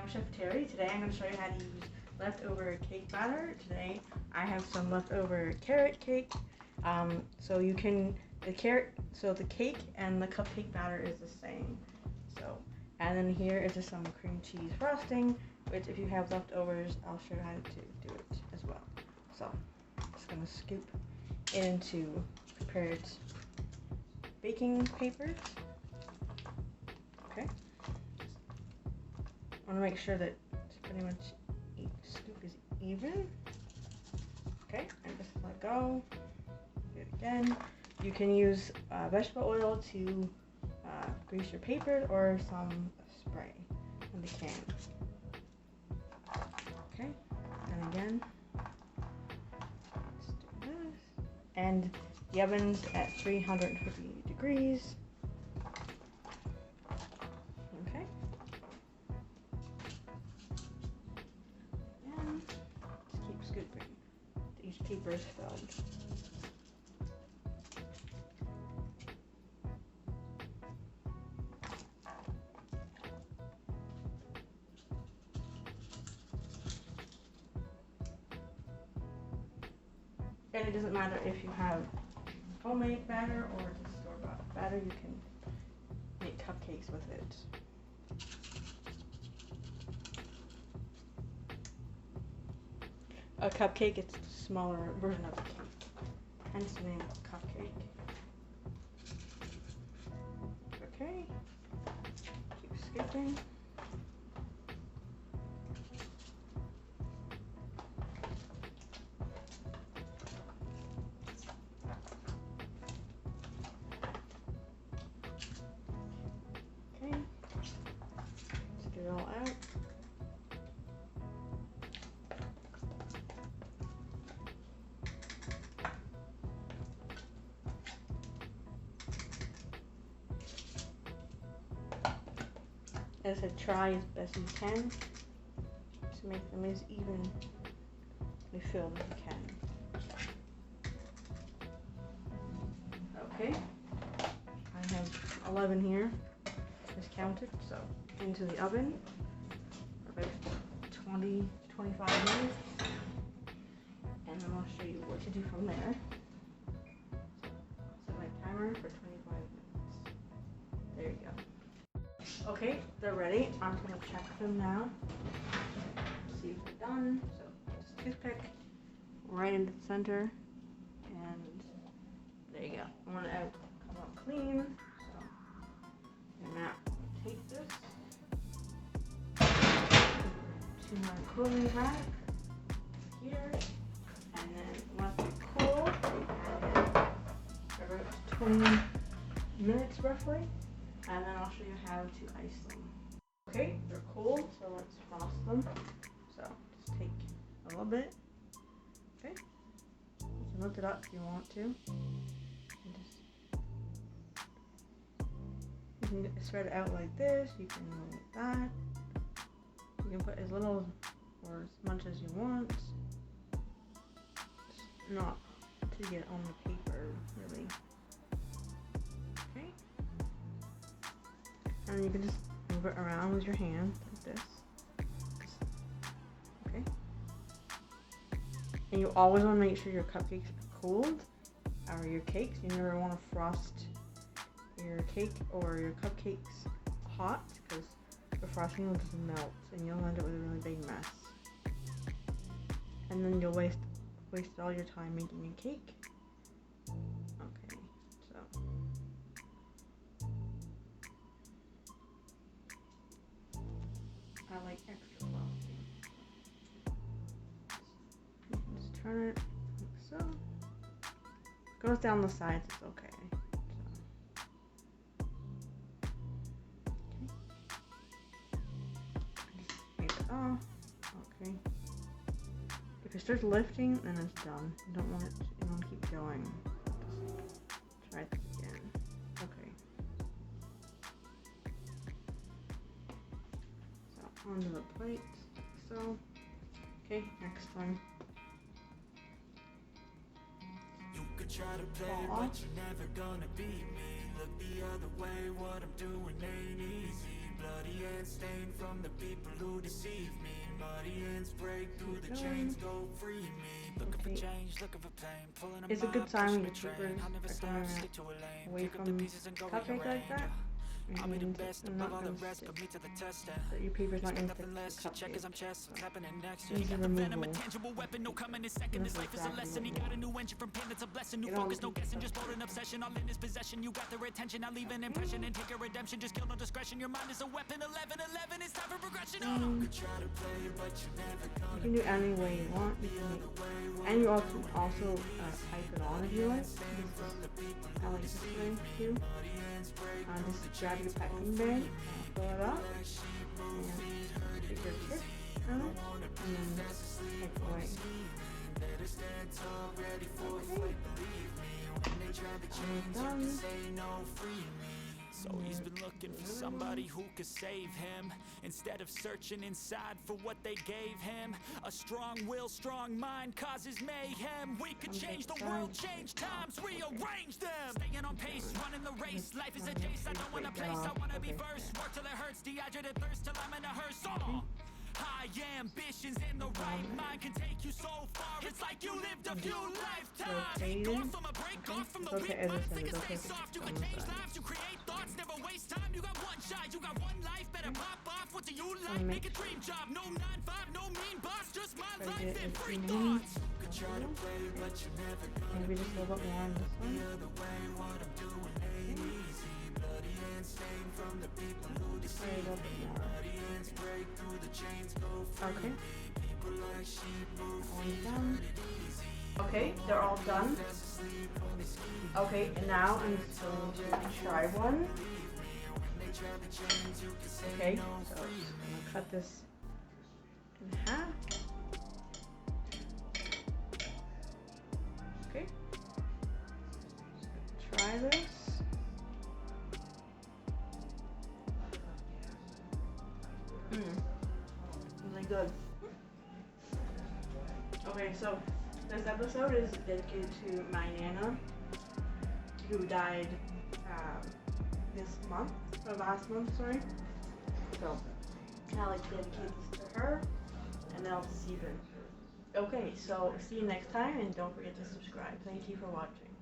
I'm Chef Terry. Today I'm going to show you how to use leftover cake batter. Today I have some leftover carrot cake. So the cake and the cupcake batter is the same. And then here is just some cream cheese frosting, which if you have leftovers, I'll show you how to do it as well. So I'm just going to scoop it into prepared baking papers. Okay. I want to make sure that it's pretty much scoop is even. Okay, and just let go. Do it again. You can use vegetable oil to grease your paper or some spray in the can. Okay, and again. Let's do this. And the oven's at 350 degrees. Okay. And just keep scooping. Each paper is filled. And it doesn't matter if you have homemade batter or just store-bought batter, you can make cupcakes with it. A cupcake, it's a smaller version of a cake, hence the name cupcake. Okay, keep scooping. Okay, let's get it all out. As I said, try as best you can to make them as evenly filled as you can. Okay, I have 11 here, just counted, so into the oven for about 20-25 minutes, and then I'll show you what to do from there. Set my timer for 25 minutes. There you go. Okay, they're ready. I'm going to check them now. See if they're done. So, just toothpick right into the center. And there you go. I want it to come out clean. So, and now take this to my cooling rack here. And then let it cool. For about 20 minutes roughly. And then I'll show you how to ice them. Okay, they're cool, so let's frost them. So just take a little bit. Okay, you can lift it up if you want to. You can spread it out like this. You can go like that. You can put as little or as much as you want. Just not to get on the paper, really. Okay. And you can just move it around with your hand like this. Okay. And you always want to make sure your cupcakes are cooled, or your cakes. You never want to frost your cake or your cupcakes hot, because the frosting will just melt and you'll end up with a really big mess. And then you'll waste all your time making a cake. Okay, so. I like extra frosting. You can just turn it like so. It goes down the sides, it's okay. Okay. Just take it off. Okay. If it starts lifting, then it's done. You don't want it to, you want to keep going. Just try this again. Okay. Onto the plate, like so. Okay, next one. You could try to play, but you're never gonna beat me. Look the other way, what I'm doing ain't easy. bloody hands stained from the people who deceive me. Muddy hands break through the chains, go free me. Looking for change, looking for pain, pulling them It's a good up, sign when pushing your the train. papers I'll never are stop, coming stick to a lane. away Pick up the from pieces and go Cupcake like that. I'll be the And best they're above not all the going to rest, stick. put me to the test. So your paper's not going to Nothing stick less, to check Cupcake. as I'm chest, what's happening next? Easy removal. Tangible weapon, no coming in second. This This is life is a exactly lesson. He what got you a new engine from pain, it's a blessing. New It all focus, no keeps guessing, us just hold an obsession. All in his possession, you got their attention. I leave an impression and take a redemption. Just kill no discretion. Your mind is a weapon. 11-11, it's time for progression. You can do any way you want. You can and you also type it on if you like. I like this way too. Just grab your packing bag, fill it up, and take your tip out, and then take away. Okay. Done. So he's been looking for somebody who could save him, instead of searching inside for what they gave him. A strong will, strong mind causes mayhem. We could change the world, change times, rearrange them. Staying on pace, running the race. Life is a chase, I don't want a place, I wanna be first. Work till it hurts, dehydrated thirst till I'm in a hearse. High ambitions in the right mind can take you so far. It's like you lived a few lifetimes. Going from a break off from the weak mind, figure stay soft. You can change lives, you create thoughts, never waste time. You got one shot, you got one life, better pop off. What do you like? Make a dream job, no 9-5, no mean boss, just my life and free thoughts. Could try to play, but you never gonna Maybe just a little bit more on this one. the other way. What I'm doing ain't easy. Bloody hands stained from the people who deceive me. Bloody hands break through the chains, go free Okay. me. People like sheep move That one's done. Okay, they're all done. Okay, and now I'm just going to try one. Okay, so I'm gonna cut this in half. Okay. Try this. Really good. Okay, so this episode is dedicated to my Nana, who died this month, or last month, sorry. So I like to dedicate this to her, and then I'll see her. Okay, so see you next time, and don't forget to subscribe. Thank you for watching.